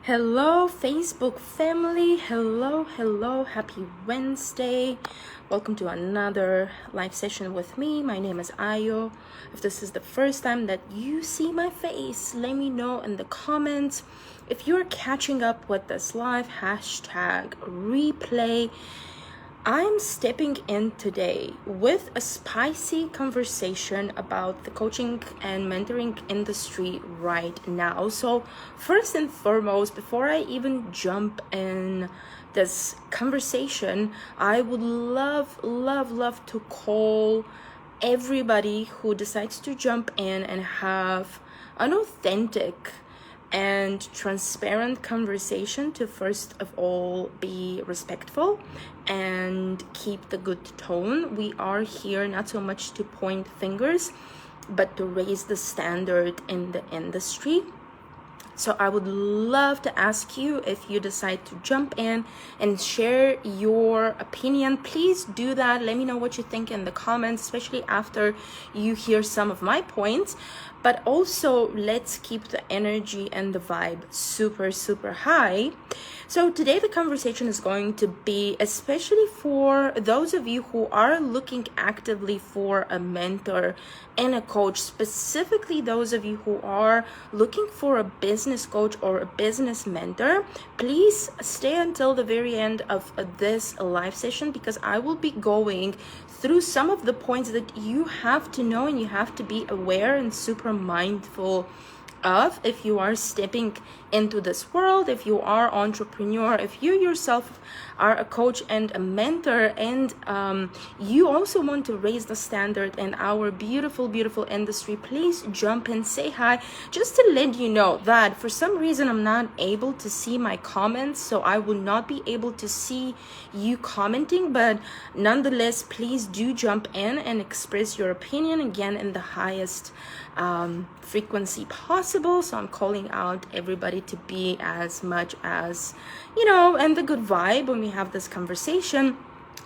Hello, Facebook family. Hello. Happy Wednesday. Welcome to another live session with me. My name is Ayo. If this is the first time that you see my face, let me know in the comments. If you're catching up with this live, hashtag replay. I'm stepping in today with a spicy conversation about the coaching and mentoring industry right now. So first and foremost, before I even jump in this conversation, I would love to call everybody who decides to jump in and have an authentic and transparent conversation to first of all be respectful and keep the good tone. We are here not so much to point fingers, but to raise the standard in the industry. So I would love to ask you, if you decide to jump in and share your opinion, please do that. Let me know what you think in the comments, especially after you hear some of my points. But also, let's keep the energy and the vibe super high. So today the conversation is going to be especially for those of you who are looking actively for a mentor and a coach, specifically those of you who are looking for a business coach or a business mentor. Please stay until the very end of this live session, because I will be going through some of the points that you have to know and you have to be aware and super mindful of if you are stepping into this world, if you are entrepreneur, if you yourself are a coach and a mentor, and you also want to raise the standard in our beautiful industry. Please jump in, say hi. Just to let you know that for some reason I'm not able to see my comments, so I will not be able to see you commenting, but nonetheless, please do jump in and express your opinion, again, in the highest frequency possible. So I'm calling out everybody to be as much as, and the good vibe when we have this conversation.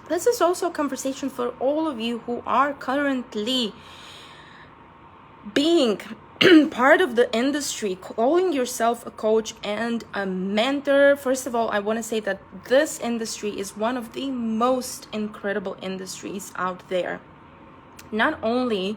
This is also a conversation for all of you who are currently being part of the industry, calling yourself a coach and a mentor. First of all, I want to say that this industry is one of the most incredible industries out there. Not only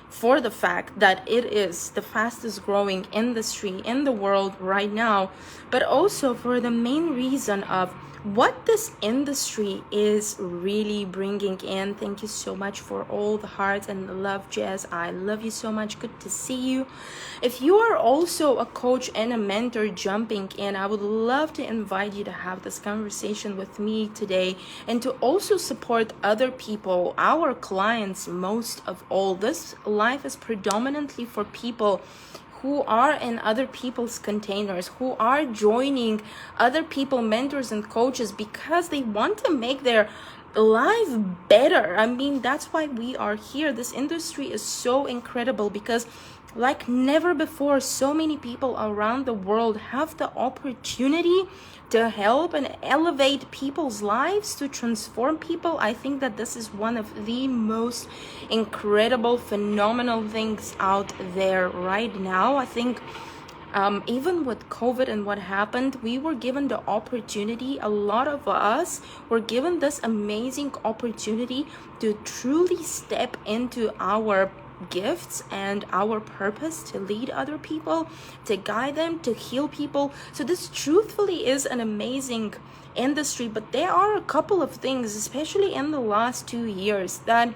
for the fact that it is the fastest growing industry in the world right now, but also for the main reason of what this industry is really bringing in. Thank you so much for all the hearts and the love, Jess. I love you so much. Good to see you. If you are also a coach and a mentor jumping in, I would love to invite you to have this conversation with me today and to also support other people, our clients most of all. This life is predominantly for people who are in other people's containers, who are joining other people, mentors and coaches, because they want to make their life better. I mean, that's why we are here. This industry is so incredible because like never before, so many people around the world have the opportunity to help and elevate people's lives, to transform people. I think that this is one of the most incredible, phenomenal things out there right now. I think even with COVID and what happened, we were given the opportunity, a lot of us were given this amazing opportunity to truly step into our gifts and our purpose, to lead other people, to guide them, to heal people. So this truthfully is an amazing industry, but there are a couple of things, especially in the last 2 years, that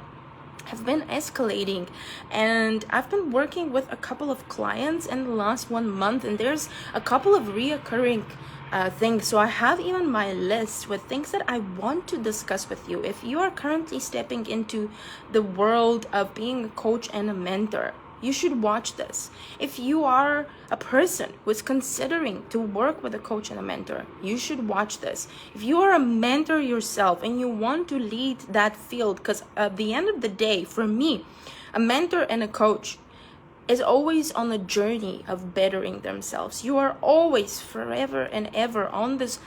have been escalating, and I've been working with a couple of clients in the last 1 month, and there's a couple of reoccurring things. So I have even my list with things that I want to discuss with you. If you are currently stepping into the world of being a coach and a mentor, you should watch this. If you are a person who is considering to work with a coach and a mentor, you should watch this. If you are a mentor yourself and you want to lead that field, because at the end of the day, for me, a mentor and a coach is always on a journey of bettering themselves. You are always, forever and ever, on this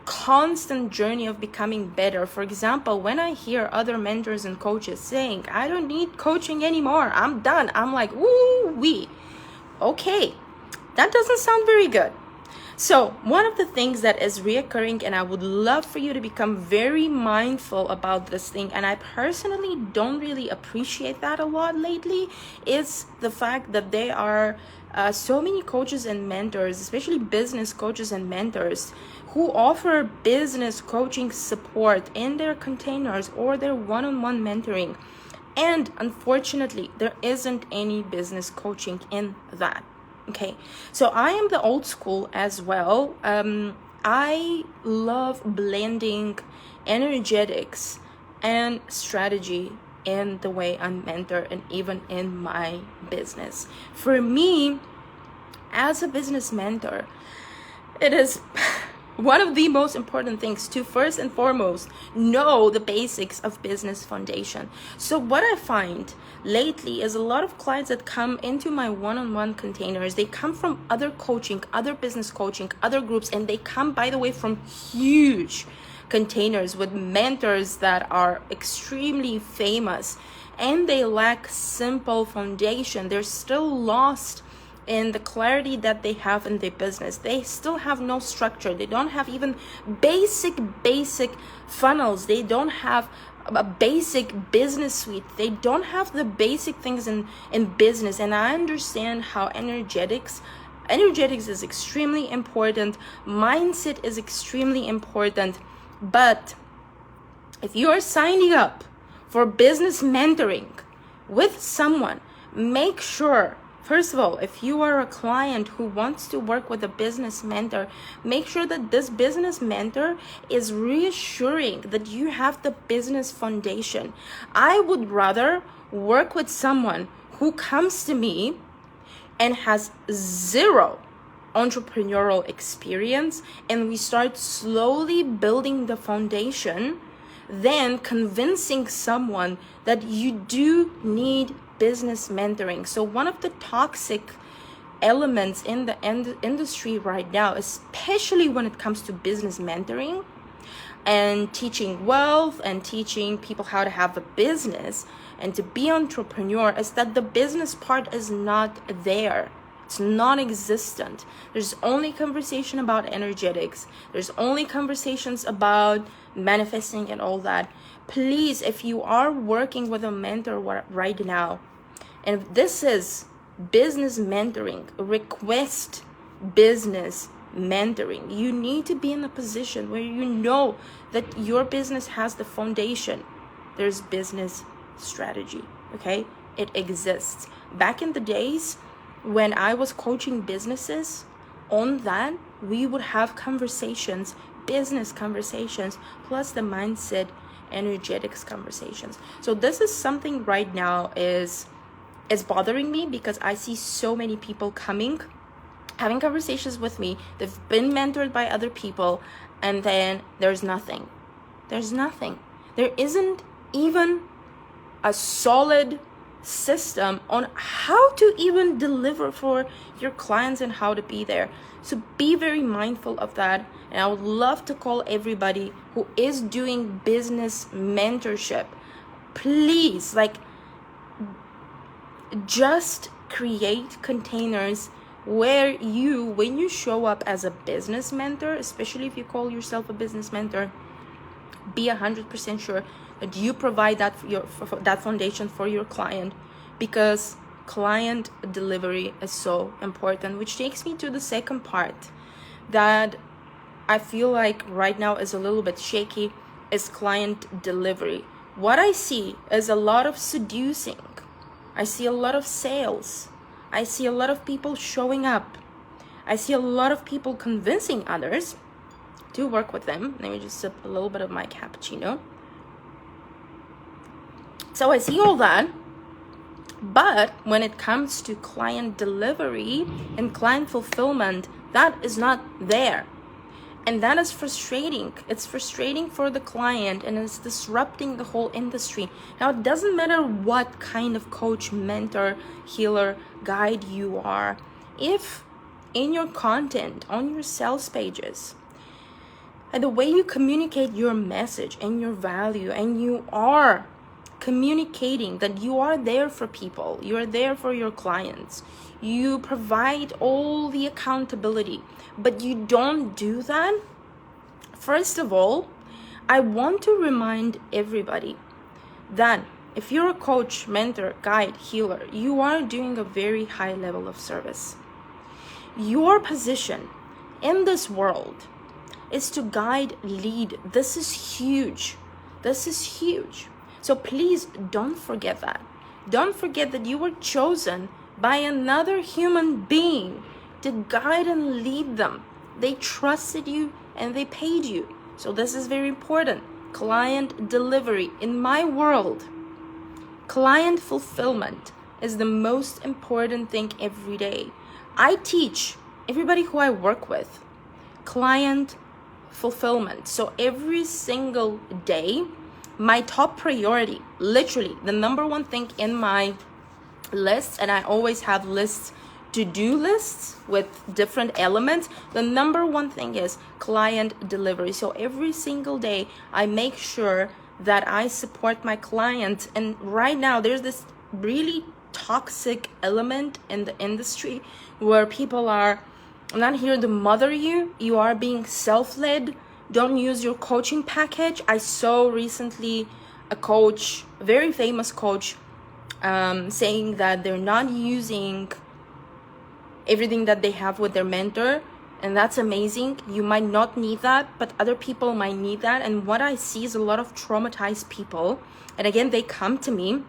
constant journey of becoming better. For example, when I hear other mentors and coaches saying, I don't need coaching anymore, I'm done, I'm like, ooh wee, okay, that doesn't sound very good. So one of the things that is reoccurring, and I would love for you to become very mindful about this thing, and I personally don't really appreciate that a lot lately, is the fact that there are so many coaches and mentors, especially business coaches and mentors, who offer business coaching support in their containers or their one-on-one mentoring. And unfortunately, there isn't any business coaching in that. Okay, so I am the old school as well. I love blending energetics and strategy in the way I mentor and even in my business. For me, as a business mentor, it is one of the most important things to first and foremost know the basics of business foundation. So what I find lately is a lot of clients that come into my one-on-one containers, they come from other coaching, other business coaching, other groups, and they come, by the way, from huge containers with mentors that are extremely famous, and they lack simple foundation. They're still lost in the clarity that they have in their business. They still have no structure. They don't have even basic funnels. They don't have a basic business suite. They don't have the basic things in business. And I understand how energetics is extremely important. Mindset is extremely important. But if you are signing up for business mentoring with someone, make sure, first of all, if you are a client who wants to work with a business mentor, make sure that this business mentor is reassuring that you have the business foundation. I would rather work with someone who comes to me and has zero entrepreneurial experience, and we start slowly building the foundation, than convincing someone that you do need business mentoring. So one of the toxic elements in the industry right now, especially when it comes to business mentoring and teaching wealth and teaching people how to have a business and to be entrepreneur, is that the business part is not there. It's non-existent. There's only conversation about energetics. There's only conversations about manifesting and all that. Please, if you are working with a mentor right now, and if this is business mentoring, request business mentoring, you need to be in a position where you know that your business has the foundation. There's business strategy, okay? It exists. Back in the days when I was coaching businesses on that, we would have conversations, business conversations, plus the mindset, energetics conversations. So this is something right now is bothering me, because I see so many people coming, having conversations with me. They've been mentored by other people, and then there's nothing. There's nothing. There isn't even a solid system on how to even deliver for your clients and how to be there. So be very mindful of that. And I would love to call everybody who is doing business mentorship, please, just create containers where when you show up as a business mentor, especially if you call yourself a business mentor, be 100% sure that you provide that foundation for your client, because client delivery is so important. Which takes me to the second part that I feel like right now is a little bit shaky, is client delivery. What I see is a lot of seducing. I see a lot of sales. I see a lot of people showing up. I see a lot of people convincing others to work with them. Let me just sip a little bit of my cappuccino. So I see all that, but when it comes to client delivery and client fulfillment, that is not there. And that is frustrating. It's frustrating for the client, and it's disrupting the whole industry. Now, it doesn't matter what kind of coach, mentor, healer, guide you are. If in your content, on your sales pages, and the way you communicate your message and your value, and you are communicating that you are there for people, you are there for your clients, you provide all the accountability, but you don't do that. First of all, I want to remind everybody that if you're a coach, mentor, guide, healer, you are doing a very high level of service. Your position in this world is to guide, lead. This is huge. This is huge. So please don't forget that. Don't forget that you were chosen by another human being to guide and lead them. They trusted you and they paid you. So this is very important. Client delivery. In my world, client fulfillment is the most important thing every day. I teach everybody who I work with client fulfillment. So every single day, my top priority, literally the number one thing in my list, and I always have lists, to-do lists with different elements, the number one thing is client delivery. So every single day I make sure that I support my clients. And right now there's this really toxic element in the industry where people are not here to mother you. You are being self-led. Don't use your coaching package. I saw recently a coach, a very famous coach, saying that they're not using everything that they have with their mentor, and that's amazing. You might not need that, but other people might need that. And what I see is a lot of traumatized people, and again, they come to me.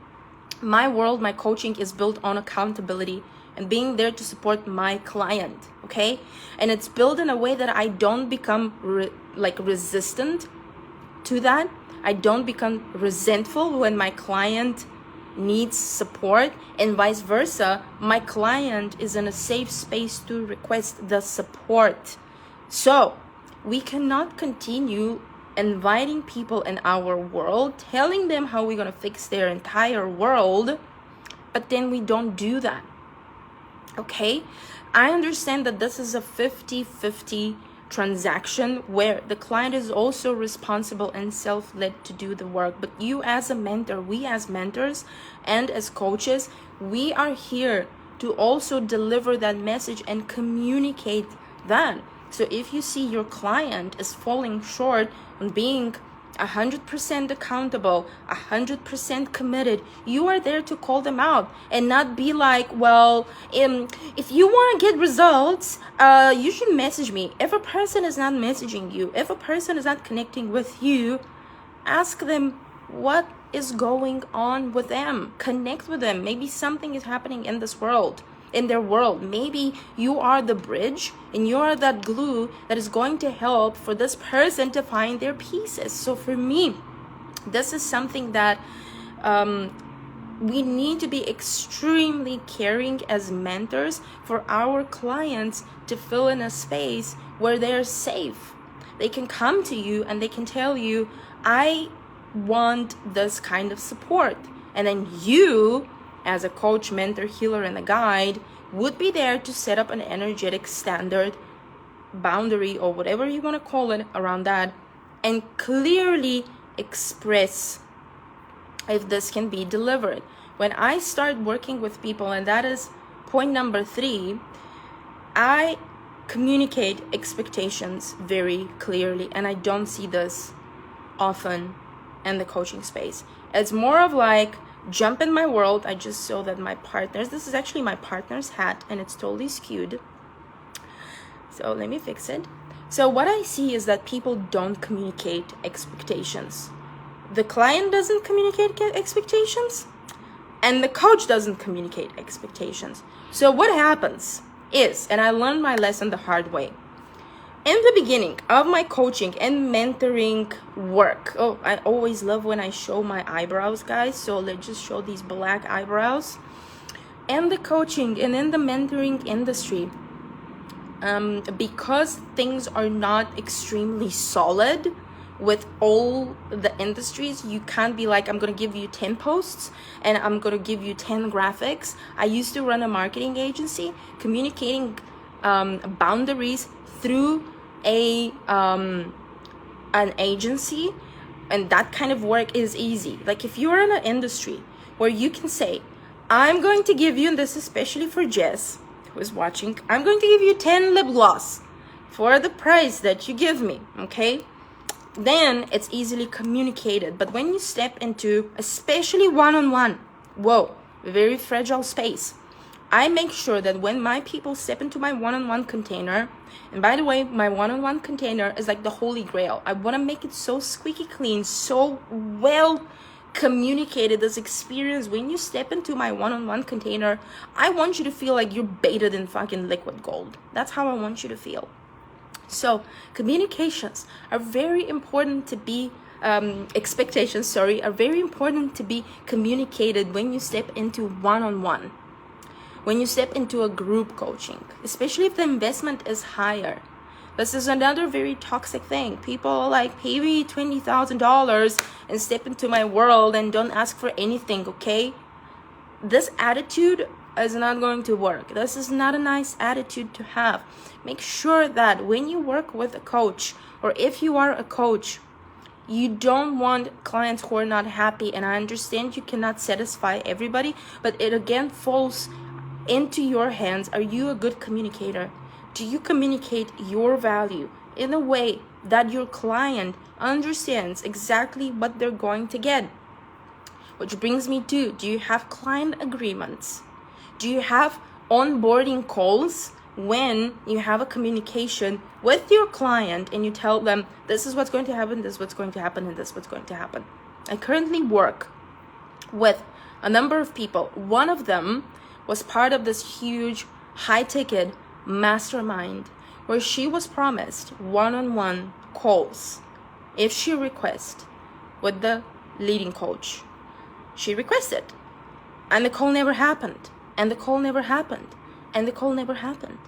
My world, my coaching is built on accountability and being there to support my client, okay? And it's built in a way that I don't become resistant to that. I don't become resentful when my client needs support, and vice versa. My client is in a safe space to request the support. So we cannot continue inviting people in our world, telling them how we're going to fix their entire world, but then we don't do that. Okay, I understand that this is a 50-50 transaction where the client is also responsible and self-led to do the work, but you as a mentor, we as mentors and as coaches, we are here to also deliver that message and communicate that. So if you see your client is falling short on being 100% accountable, 100% committed, you are there to call them out and not be like, well, if you want to get results, you should message me. If a person is not messaging you, if a person is not connecting with you, ask them what is going on with them. Connect with them. Maybe something is happening in this world, in their world. Maybe you are the bridge and you are that glue that is going to help for this person to find their pieces. So for me, this is something that we need to be extremely caring as mentors for our clients to fill in a space where they're safe. They can come to you and they can tell you, I want this kind of support. And then you, as a coach, mentor, healer, and a guide, would be there to set up an energetic standard, boundary, or whatever you want to call it around that, and clearly express if this can be delivered. When I start working with people, and that is point number 3, I communicate expectations very clearly, and I don't see this often in the coaching space. It's more of like, jump in my world. I just saw that my partners, this is actually my partner's hat and it's totally skewed, so let me fix it. So what I see is that people don't communicate expectations. The client doesn't communicate expectations and the coach doesn't communicate expectations. So what happens is, and I learned my lesson the hard way, in the beginning of my coaching and mentoring work, I always love when I show my eyebrows, guys, so let's just show these black eyebrows. And the coaching and in the mentoring industry, because things are not extremely solid with all the industries, you can't be like, I'm going to give you 10 posts and I'm going to give you 10 graphics. I used to run a marketing agency, communicating boundaries through an agency, and that kind of work is easy. Like if you're in an industry where you can say, I'm going to give you, and this is especially for Jess, who is watching, I'm going to give you 10 lip gloss for the price that you give me, okay? Then it's easily communicated. But when you step into, especially one-on-one, whoa, very fragile space, I make sure that when my people step into my one-on-one container, and by the way, my one-on-one container is like the holy grail. I want to make it so squeaky clean, so well communicated, this experience. When you step into my one-on-one container, I want you to feel like you're baited in fucking liquid gold. That's how I want you to feel. So communications are very important to be expectations, are very important to be communicated when you step into one-on-one. When you step into a group coaching, especially if the investment is higher. This is another very toxic thing. People like, pay me $20,000 and step into my world and don't ask for anything, okay? This attitude is not going to work. This is not a nice attitude to have. Make sure that when you work with a coach, or if you are a coach, you don't want clients who are not happy. And I understand you cannot satisfy everybody, but it again falls into your hands. Are you a good communicator? Do you communicate your value in a way that your client understands exactly what they're going to get? Which brings me to, do you have client agreements? Do you have onboarding calls when you have a communication with your client and you tell them, this is what's going to happen, this is what's going to happen, and this is what's going to happen? I currently work with a number of people. One of them was part of this huge high-ticket mastermind where she was promised one-on-one calls if she requests with the leading coach. She requested, and the call never happened, and the call never happened, and the call never happened.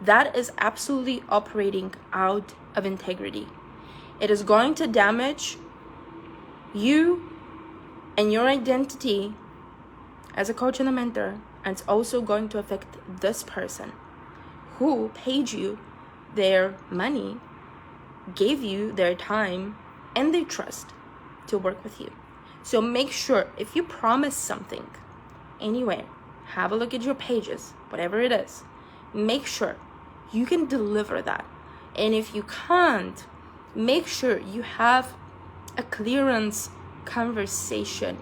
That is absolutely operating out of integrity. It is going to damage you and your identity as a coach and a mentor, and it's also going to affect this person who paid you their money, gave you their time and their trust to work with you. So make sure, if you promise something anywhere, have a look at your pages, whatever it is, make sure you can deliver that. And if you can't, make sure you have a clearance conversation.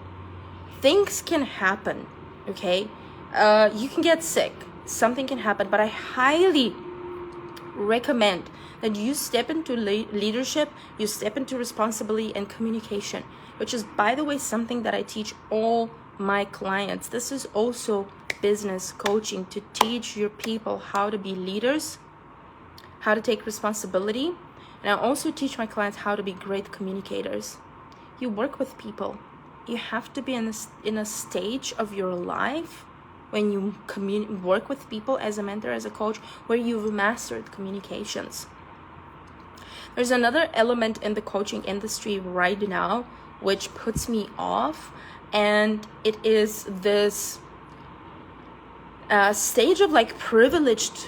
Things can happen, okay? You can get sick, something can happen, but I highly recommend that you step into leadership, you step into responsibility and communication, which is, by the way, something that I teach all my clients. This is also business coaching, to teach your people how to be leaders, how to take responsibility. And I also teach my clients how to be great communicators. You work with people. You have to be in a stage of your life when you work with people as a mentor, as a coach, where you've mastered communications. There's another element in the coaching industry right now which puts me off, and it is this stage of like privileged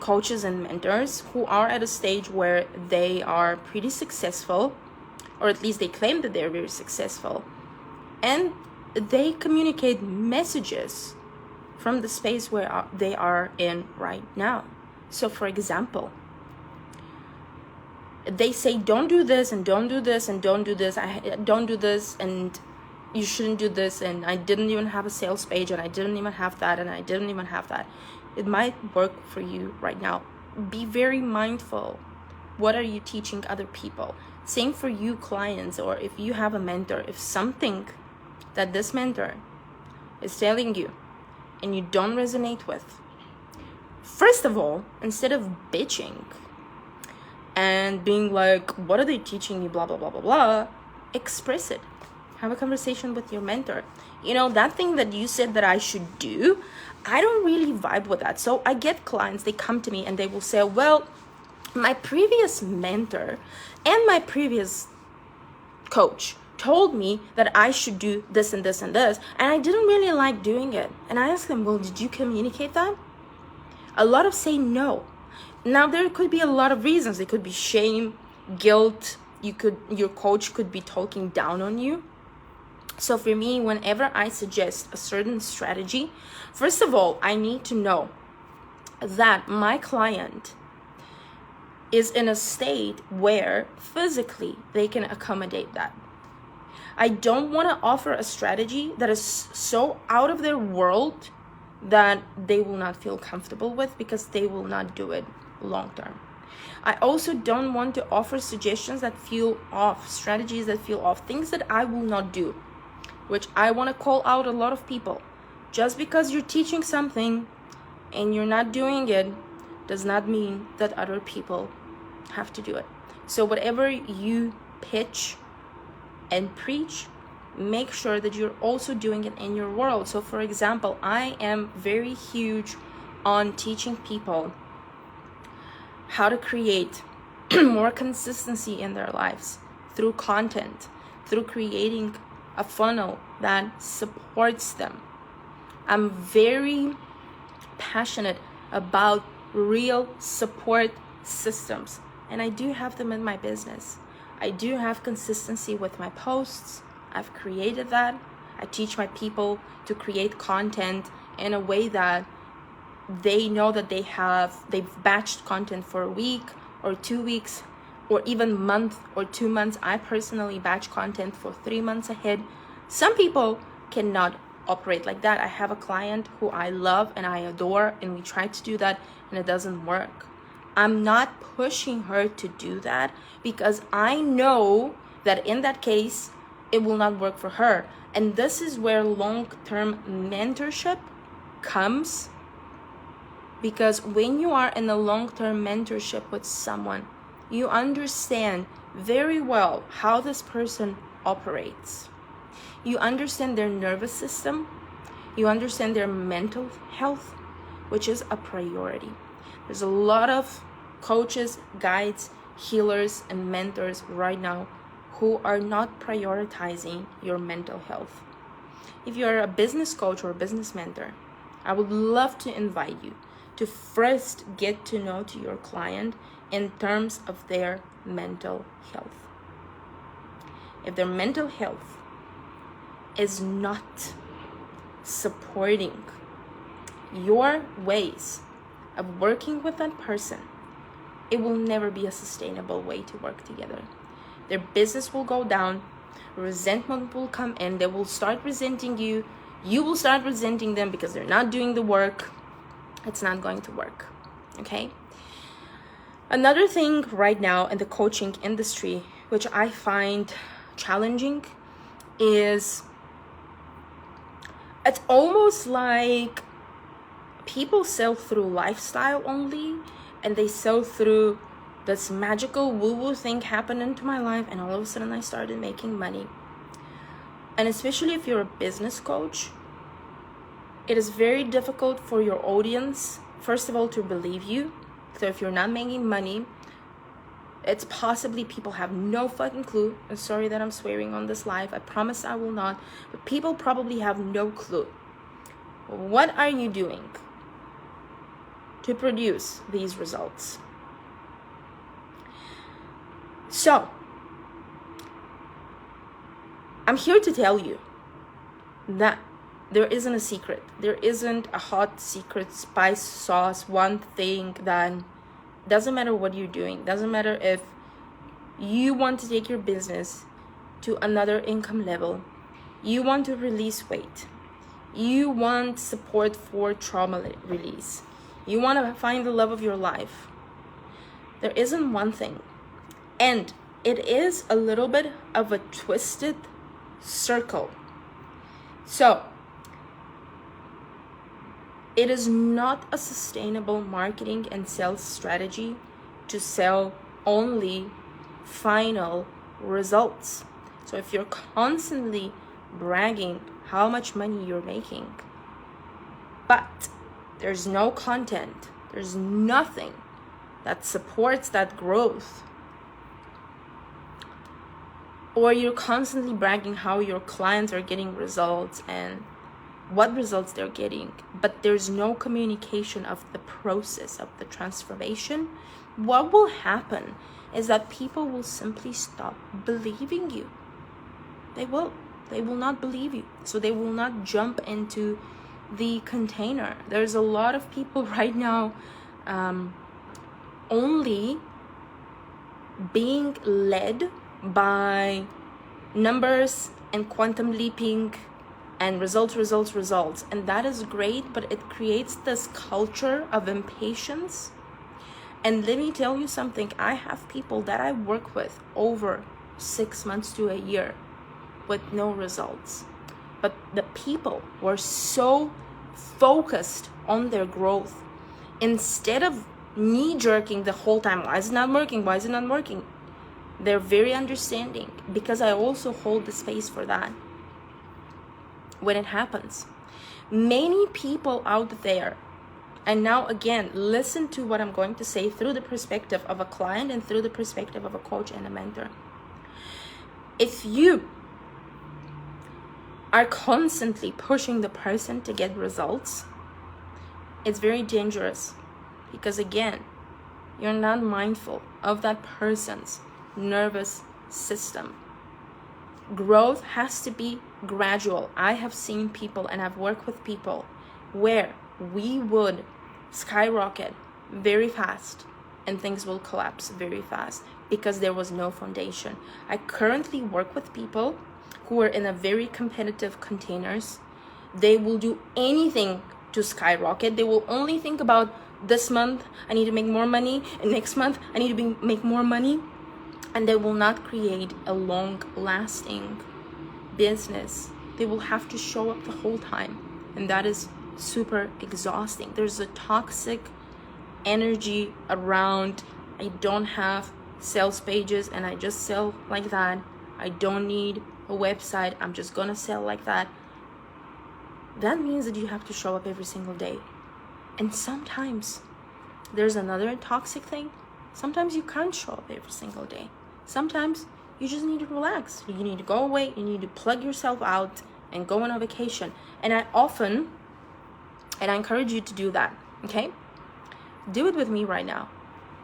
coaches and mentors who are at a stage where they are pretty successful, or at least they claim that they're very successful, and they communicate messages from the space where they are in right now. So for example, they say, don't do this and don't do this and don't do this, don't do this, and you shouldn't do this, and I didn't even have a sales page, and I didn't even have that, and I didn't even have that. It might work for you right now. Be very mindful. What are you teaching other people? Same for you clients, or if you have a mentor, if something that this mentor is telling you and you don't resonate with, first of all, instead of bitching and being like, what are they teaching you, blah, blah, blah, blah, blah, express it. Have a conversation with your mentor. You know, that thing that you said that I should do, I don't really vibe with that. So I get clients, they come to me and they will say, well, my previous mentor and my previous coach told me that I should do this and this and this, and I didn't really like doing it. And I asked them, well, did you communicate that? A lot of say no. Now, there could be a lot of reasons. It could be shame, guilt. Your coach could be talking down on you. So for me, whenever I suggest a certain strategy, first of all, I need to know that my client is in a state where physically they can accommodate that. I don't want to offer a strategy that is so out of their world that they will not feel comfortable with, because they will not do it long term. I also don't want to offer suggestions that feel off, strategies that feel off, things that I will not do, which I want to call out a lot of people. Just because you're teaching something and you're not doing it does not mean that other people have to do it. So whatever you pitch and preach, make sure that you're also doing it in your world. So for example, I am very huge on teaching people how to create more consistency in their lives through content, through creating a funnel that supports them. I'm very passionate about real support systems, and I do have them in my business. I do have consistency with my posts. I've created that. I teach my people to create content in a way that they know that they've batched content for a week or 2 weeks or even month or 2 months. I personally batch content for 3 months ahead. Some people cannot operate like that. I have a client who I love and I adore, and we try to do that and it doesn't work. I'm not pushing her to do that because I know that in that case it will not work for her. And this is where long-term mentorship comes, because when you are in a long-term mentorship with someone, you understand very well how this person operates. You understand their nervous system. You understand their mental health, which is a priority. There's a lot of coaches, guides, healers, and mentors right now who are not prioritizing your mental health. If you're a business coach or a business mentor, I would love to invite you to first get to know to your client in terms of their mental health. If their mental health is not supporting your ways of working with that person, it will never be a sustainable way to work together. Their business will go down, resentment will come in, they will start resenting you, you will start resenting them because they're not doing the work. It's not going to work, okay? Another thing right now in the coaching industry, which I find challenging, is it's almost like people sell through lifestyle only, and they sell through this magical woo-woo thing happened into my life, and all of a sudden I started making money. And especially if you're a business coach, it is very difficult for your audience, first of all, to believe you. So if you're not making money, it's possibly people have no fucking clue. I'm sorry that I'm swearing on this live. I promise I will not. But people probably have no clue. What are you doing to produce these results? So, I'm here to tell you that there isn't a secret. There isn't a hot secret spice sauce, one thing that doesn't matter what you're doing. Doesn't matter if you want to take your business to another income level. You want to release weight. You want support for trauma release. You want to find the love of your life. There isn't one thing. And it is a little bit of a twisted circle. So, it is not a sustainable marketing and sales strategy to sell only final results. So if you're constantly bragging how much money you're making, but there's no content, there's nothing that supports that growth, or you're constantly bragging how your clients are getting results and what results they're getting, but there's no communication of the process of the transformation, what will happen is that people will simply stop believing you. They will. They will not believe you. So they will not jump into the container. There's a lot of people right now only being led by numbers and quantum leaping and results. And that is great, but it creates this culture of impatience. And let me tell you something. I have people that I work with over 6 months to a year with no results. But the people were so focused on their growth, instead of knee-jerking the whole time, why is it not working? They're very understanding, because I also hold the space for that when it happens. Many people out there, and now again, listen to what I'm going to say through the perspective of a client and through the perspective of a coach and a mentor. If you are constantly pushing the person to get results, it's very dangerous, because again, you're not mindful of that person's nervous system. Growth has to be gradual. I have seen people, and I've worked with people where we would skyrocket very fast and things will collapse very fast because there was no foundation. I currently work with people who are in a very competitive containers. They will do anything to skyrocket. They will only think about, this month I need to make more money, and next month I need to make more money, and they will not create a long-lasting business. They will have to show up the whole time, and that is super exhausting. There's a toxic energy around, I don't have sales pages and I just sell like that. I don't need a website, I'm just gonna sell like that. That means that you have to show up every single day. And sometimes there's another toxic thing. Sometimes you can't show up every single day. Sometimes you just need to relax. You need to go away. You need to plug yourself out and go on a vacation. And I encourage you to do that, okay? Do it with me right now.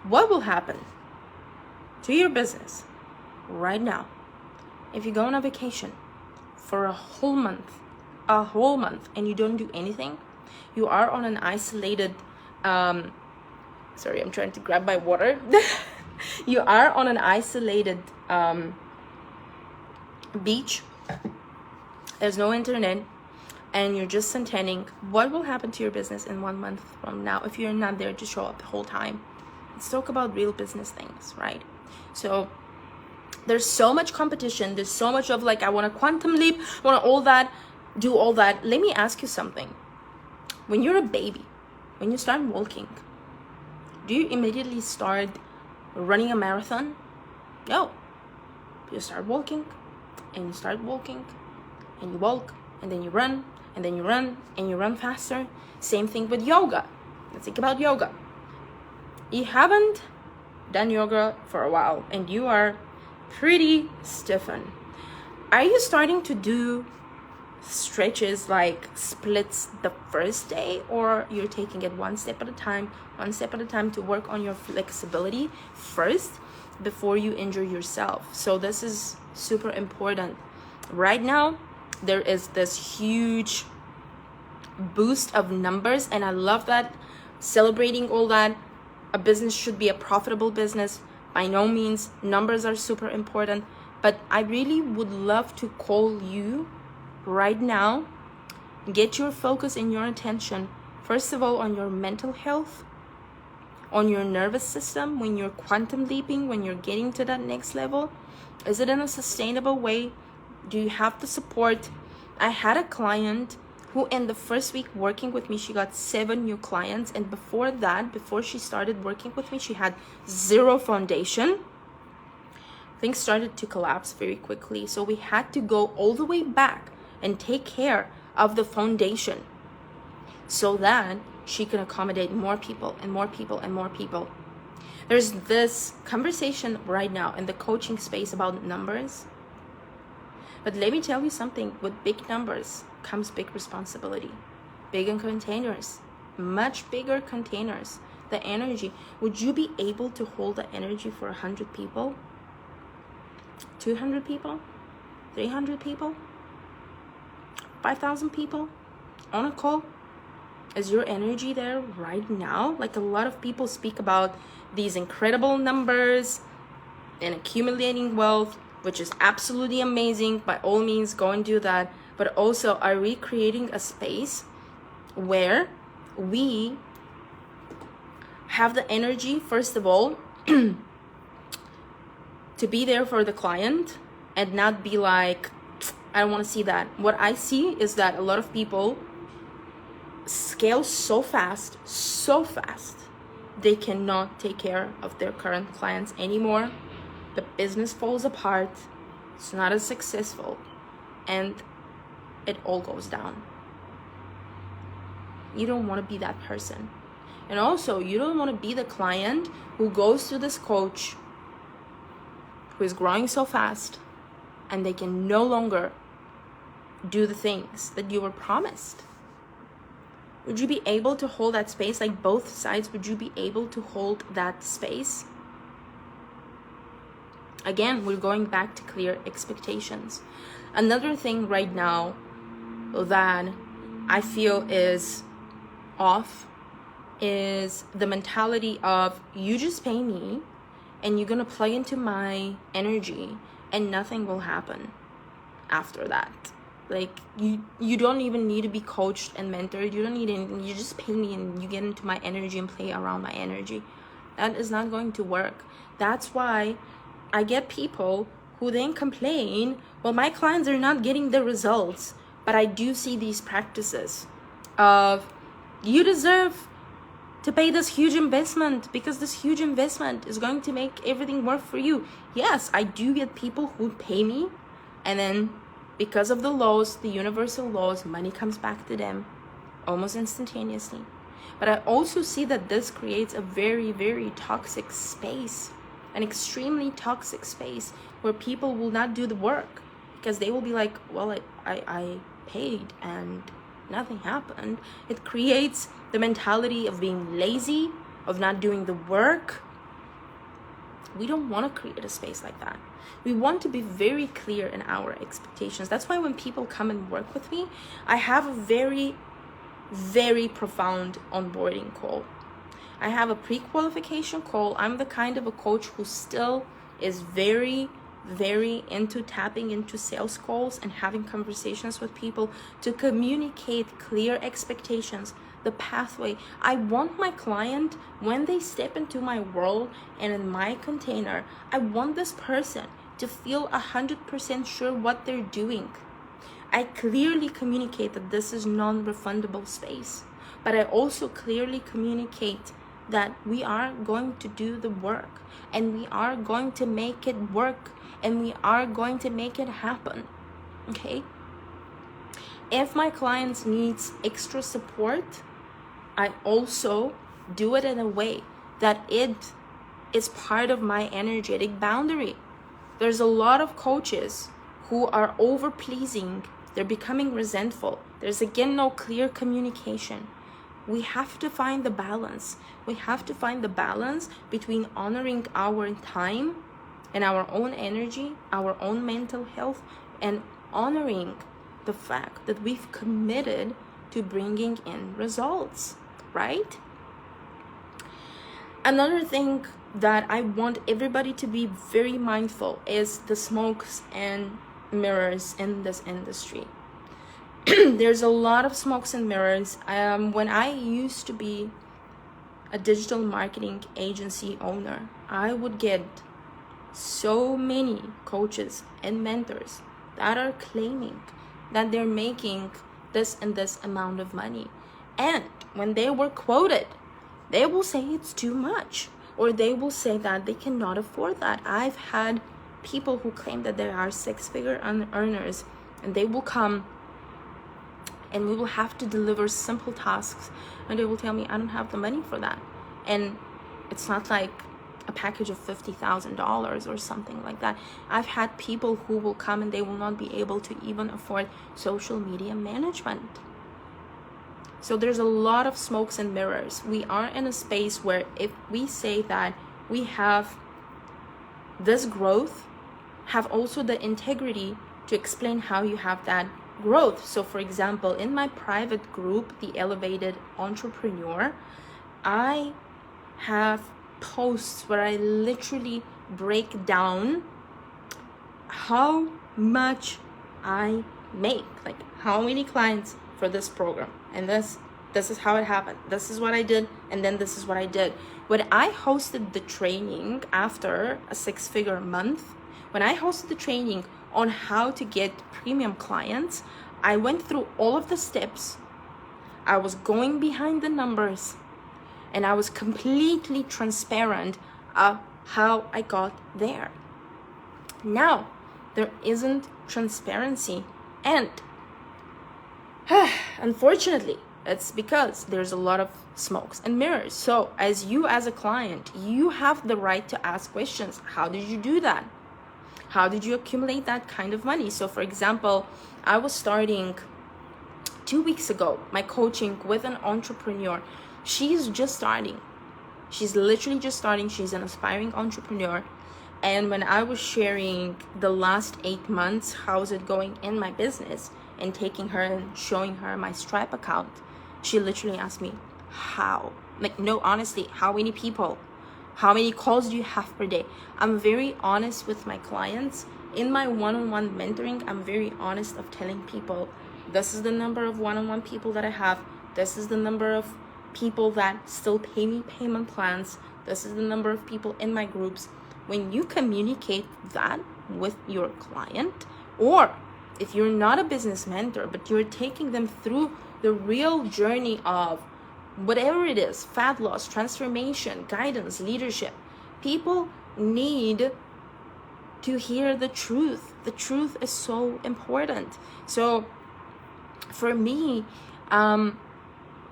What will happen to your business right now if you go on a vacation for a whole month, and you don't do anything? You are on an isolated, sorry, I'm trying to grab my water. You are on an isolated beach. There's no internet, and you're just suntanning. What will happen to your business in 1 month from now if you're not there to show up the whole time? Let's talk about real business things, right? So there's so much competition. There's so much of like, I want to quantum leap, I want to all that, do all that. Let me ask you something. When you're a baby, when you start walking, do you immediately start running a marathon? No. You start walking, and you start walking, and you walk, and then you run, and then you run, and you run faster. Same thing with yoga. Let's think about yoga. You haven't done yoga for a while, and you are pretty stiffened. Are you starting to do stretches like splits the first day, or you're taking it one step at a time to work on your flexibility first before you injure yourself? So this is super important. Right now, there is this huge boost of numbers, and I love that, celebrating all that. A business should be a profitable business. By no means, numbers are super important, but I really would love to call you right now. Get your focus and your attention, first of all, on your mental health, on your nervous system. When you're quantum leaping, when you're getting to that next level, is it in a sustainable way? Do you have the support? I had a client who in the first week working with me, she got 7 new clients, and before that, before she started working with me, she had 0 foundation. Things started to collapse very quickly, so we had to go all the way back and take care of the foundation so that she can accommodate more people and more people and more people. There's this conversation right now in the coaching space about numbers, but let me tell you something. With big numbers comes big responsibility. Bigger containers, much bigger containers. The energy, would you be able to hold the energy for 100 people, 200 people, 300 people? 5,000 people on a call? Is your energy there right now? Like, a lot of people speak about these incredible numbers and accumulating wealth, which is absolutely amazing. By all means, go and do that. But also, are we creating a space where we have the energy, first of all, to be there for the client and not be like, I don't want to see that. What I see is that a lot of people scale so fast, they cannot take care of their current clients anymore. The business falls apart, it's not as successful, and it all goes down. You don't want to be that person. And also, you don't want to be the client who goes to this coach who is growing so fast and they can no longer do the things that you were promised. Would you be able to hold that space? Like, both sides, would you be able to hold that space? Again, we're going back to clear expectations. Another thing right now that I feel is off is the mentality of, you just pay me and you're gonna plug into my energy and nothing will happen after that. Like, you don't even need to be coached and mentored. You don't need anything. You just pay me and you get into my energy and play around my energy. That is not going to work. That's why I get people who then complain, well, my clients are not getting the results. But I do see these practices of, you deserve to pay this huge investment because this huge investment is going to make everything work for you. Yes, I do get people who pay me, and then because of the laws, the universal laws, money comes back to them almost instantaneously. But I also see that this creates a very, very toxic space, an extremely toxic space where people will not do the work because they will be like, well, I paid and nothing happened. It creates the mentality of being lazy, of not doing the work. We don't want to create a space like that. We want to be very clear in our expectations. That's why when people come and work with me, I have a very, very profound onboarding call. I have a pre-qualification call. I'm the kind of a coach who still is very, very into tapping into sales calls and having conversations with people to communicate clear expectations, the pathway. I want my client, when they step into my world and in my container, I want this person to feel 100% sure what they're doing. I clearly communicate that this is non-refundable space, but I also clearly communicate that we are going to do the work and we are going to make it work and we are going to make it happen. Okay? If my clients needs extra support, I also do it in a way that it is part of my energetic boundary. There's a lot of coaches who are over pleasing. They're becoming resentful. There's again no clear communication. We have to find the balance. We have to find the balance between honoring our time and our own energy, our own mental health, and honoring the fact that we've committed to bringing in results, right? Another thing that I want everybody to be very mindful is the smokes and mirrors in this industry. There's a lot of smokes and mirrors. When I used to be a digital marketing agency owner, I would get so many coaches and mentors that are claiming that they're making this and this amount of money. And when they were quoted, they will say it's too much, or they will say that they cannot afford that. I've had people who claim that they are six-figure earners, and they will come and we will have to deliver simple tasks, and they will tell me, I don't have the money for that. And it's not like a package of $50,000 or something like that. I've had people who will come and they will not be able to even afford social media management. So there's a lot of smokes and mirrors. We are in a space where if we say that we have this growth, have also the integrity to explain how you have that growth. So for example, in my private group, the Elevated Entrepreneur, I have posts where I literally break down how much I make, like how many clients for this program, and this is how it happened, this is what I did, and then this is what I did. When I hosted the training after a 6-figure month, when I hosted the training on how to get premium clients, I went through all of the steps. I was going behind the numbers, and I was completely transparent of how I got there. Now, there isn't transparency, and unfortunately, it's because there's a lot of smokes and mirrors. So as a client, you have the right to ask questions. How did you do that? How did you accumulate that kind of money? So for example, I was starting 2 weeks ago my coaching with an entrepreneur. She's just starting. She's literally just starting. She's an aspiring entrepreneur. And when I was sharing the last 8 months, how's it going in my business, and taking her and showing her my Stripe account, she literally asked me, how? Like, no, honestly, how many people? How many calls do you have per day? I'm very honest with my clients. In my one-on-one mentoring, I'm very honest of telling people, this is the number of one-on-one people that I have. This is the number of people that still pay me payment plans. This is the number of people in my groups. When you communicate that with your client, or if you're not a business mentor, but you're taking them through the real journey of whatever it is, fat loss, transformation, guidance, leadership, people need to hear the truth. The truth is so important. So for me,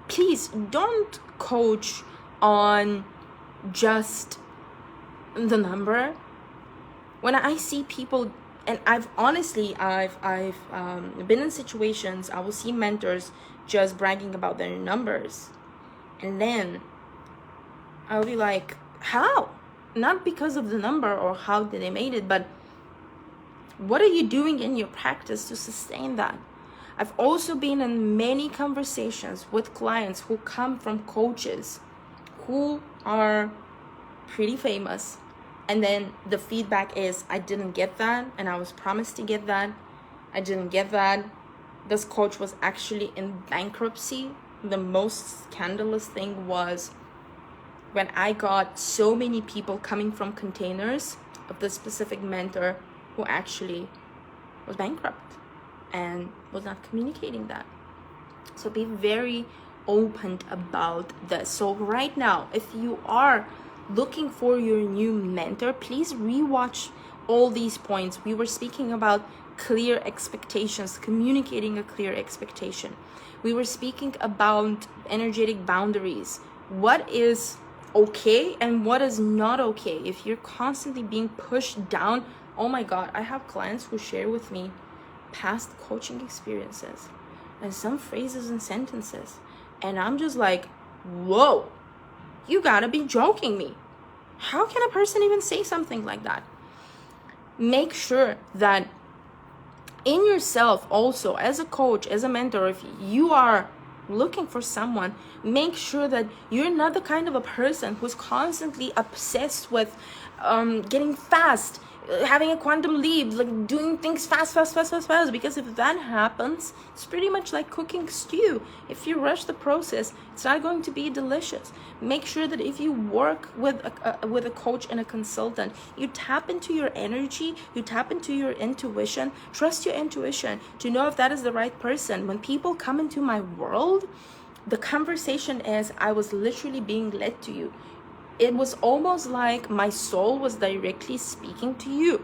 please don't coach on just the number. When I see people, and I've been in situations, I will see mentors just bragging about their numbers, and then I'll be like, how? Not because of the number or how did they made it, but what are you doing in your practice to sustain that? I've also been in many conversations with clients who come from coaches who are pretty famous, and then the feedback is, I didn't get that, and I was promised to get that. I didn't get that. This coach was actually in bankruptcy. The most scandalous thing was when I got so many people coming from containers of the specific mentor who actually was bankrupt and was not communicating that. So be very open about this. So right now, if you are looking for your new mentor, please rewatch all these points. We were speaking about clear expectations, communicating a clear expectation. We were speaking about energetic boundaries. What is okay and what is not okay? If you're constantly being pushed down, oh my God, I have clients who share with me past coaching experiences and some phrases and sentences, and I'm just like, whoa, you gotta be joking me. How can a person even say something like that? Make sure that in yourself also, as a coach, as a mentor, if you are looking for someone, make sure that you're not the kind of a person who's constantly obsessed with getting fast, having a quantum leap, like doing things fast, because if that happens, it's pretty much like cooking stew. If you rush the process, it's not going to be delicious. Make sure that if you work with a coach and a consultant, you tap into your energy, you tap into your intuition. Trust your intuition to know if that is the right person. When people come into my world, the conversation is, I was literally being led to you. It was almost like my soul was directly speaking to you.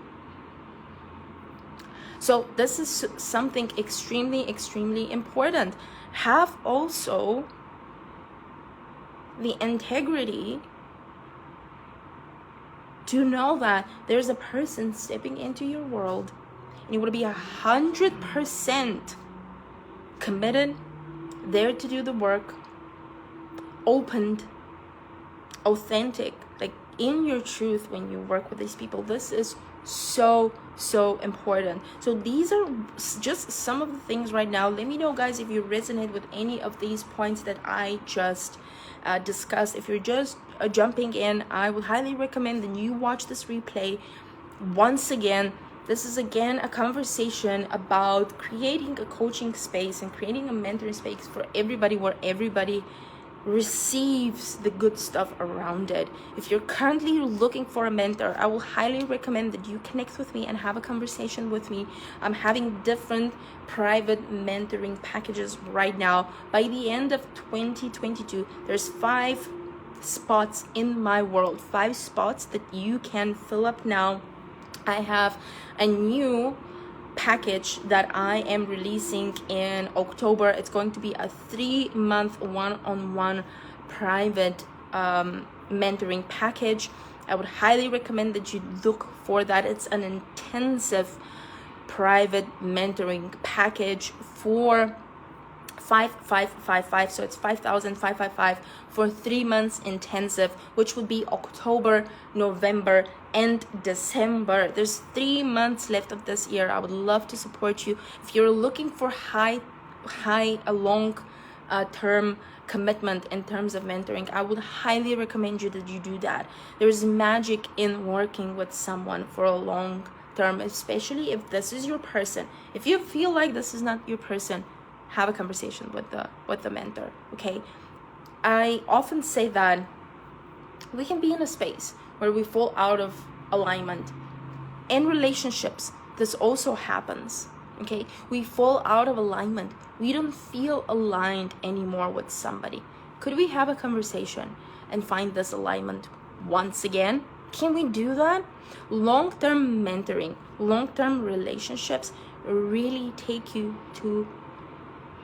So this is something extremely important. Have also the integrity to know that there's a person stepping into your world, and you want to be 100% committed, there to do the work, opened, authentic, like in your truth when you work with these people. This is so important. So these are just some of the things right now. Let me know, guys, if you resonate with any of these points that I just discussed. If you're just jumping in, I would highly recommend that you watch this replay. Once again, this is again a conversation about creating a coaching space and creating a mentoring space for everybody, where everybody receives the good stuff around it. If you're currently looking for a mentor, I will highly recommend that you connect with me and have a conversation with me. I'm having different private mentoring packages right now. By the end of 2022, there's 5 spots in my world, 5 spots that you can fill up now. I have a new package that I am releasing in October. It's going to be a 3-month one-on-one private mentoring package. I would highly recommend that you look for that. It's an intensive private mentoring package for 5,555, so it's 5,555 for 3 months intensive, which would be October, November, and December. There's 3 months left of this year. I would love to support you. If you're looking for a long term commitment in terms of mentoring, I would highly recommend you that you do that. There's magic in working with someone for a long term, especially if this is your person. If you feel like this is not your person, have a conversation with the mentor. Okay, I often say that we can be in a space where we fall out of alignment. In relationships, this also happens. Okay, we fall out of alignment. We don't feel aligned anymore with somebody. Could we have a conversation and find this alignment once again? Can we do that? Long-term mentoring, long-term relationships really take you to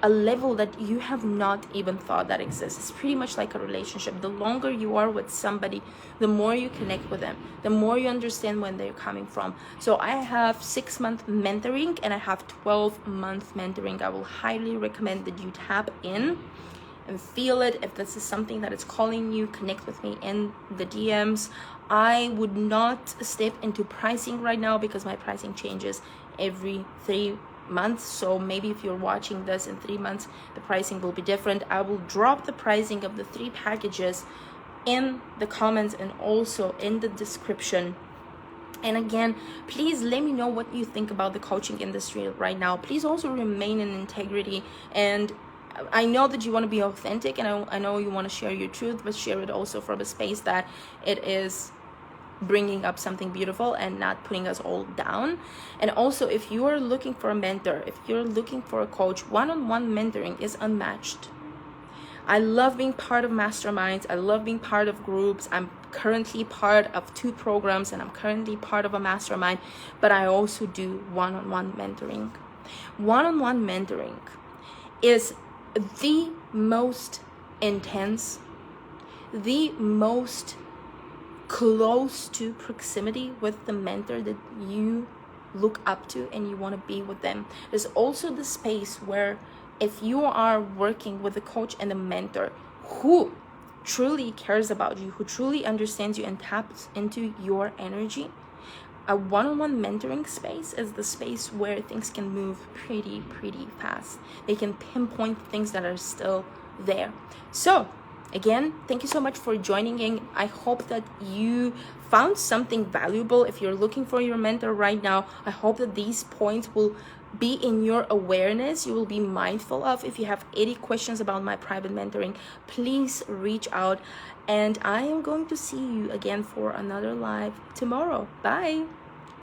a level that you have not even thought that exists. It's pretty much like a relationship. The longer you are with somebody, the more you connect with them, the more you understand where they're coming from. So I have 6-month mentoring and I have 12-month mentoring. I will highly recommend that you tap in and feel it. If this is something that is calling you, connect with me in the DMs. I would not step into pricing right now because my pricing changes every 3 months. So maybe if you're watching this in 3 months, the pricing will be different. I will drop the pricing of the 3 packages in the comments and also in the description. And again, please let me know what you think about the coaching industry right now. Please also remain in integrity. And I know that you want to be authentic, and I know you want to share your truth, but share it also from a space that it is bringing up something beautiful and not putting us all down. And also, if you are looking for a mentor, if you're looking for a coach, one-on-one mentoring is unmatched. I love being part of masterminds. I love being part of groups. I'm currently part of 2 programs and I'm currently part of a mastermind, but I also do one-on-one mentoring. One-on-one mentoring is the most intense, the most close to proximity with the mentor that you look up to and you want to be with them. There's also the space where if you are working with a coach and a mentor who truly cares about you, who truly understands you and taps into your energy, a one-on-one mentoring space is the space where things can move pretty fast. They can pinpoint things that are still there. So again, thank you so much for joining in. I hope that you found something valuable. If you're looking for your mentor right now, I hope that these points will be in your awareness. You will be mindful of. If you have any questions about my private mentoring, please reach out. And I am going to see you again for another live tomorrow. Bye.